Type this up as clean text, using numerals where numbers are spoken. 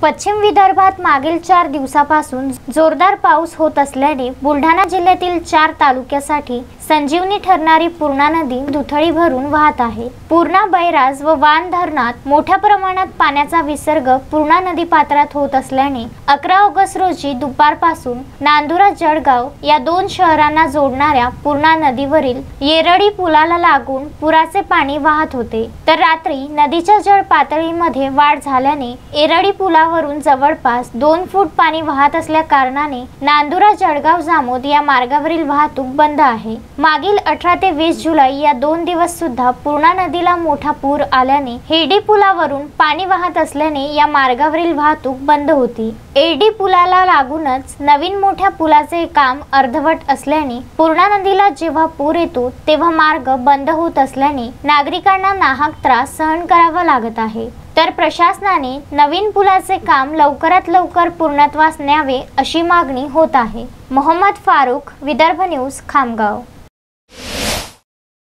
पश्चिम विदर्भात मागील 4 दिवसापासून जोरदार पाऊस होत असल्याने बुलढाणा जिल्ह्यातील 4 तालुक्यासाठी संजीवनी ठरणारी पूर्णा नदी दुथडी भरून वाहत आहे। पूर्णा, बैराज व वान धरणात मोठ्या प्रमाणात पाण्याचा विसर्ग पूर्णा नदी पात्रात होत असल्याने 11 ऑगस्ट रोजी दुपारपासून नांदुरा जळगाव या 2 शहरांना जोडणाऱ्या पूर्णा नदीवरील येरडी पुलाला लागून पुराचे पाणी वाहत होते। तर रात्री नदीच्या जळ पातळीमध्ये वाढ झाल्याने येरडी पुलावरून जवळपास 2 फूट पाणी वाहत असल्या कारणाने नांदुरा जळगाव जामोद या मार्गावरील वाहतूक बंद आहे। मागील 18 ते 20 जुलै या 2 दिवस सुद्धा पूर्णा नदीला मोठा पूर आल्याने हेडी पुलावरून पाणी वाहत असल्याने या मार्गावरील वाहतूक बंद होती। एडी पुलाला लागूनच नवीन मोठ्या पुलाचे काम अर्धवट असल्याने पूर्णा नदीला जेव्हा पूर येतो तेव्हा मार्ग बंद होत असल्याने नागरिकांना नाहक त्रास सहन करावा लागत आहे। तर प्रशासनाने नवीन पुलाचे काम लवकरात लवकर पूर्णत्वास न्यावे अशी मागणी होत आहे। मोहम्मद फारूक, विदर्भ न्यूज, खामगाव।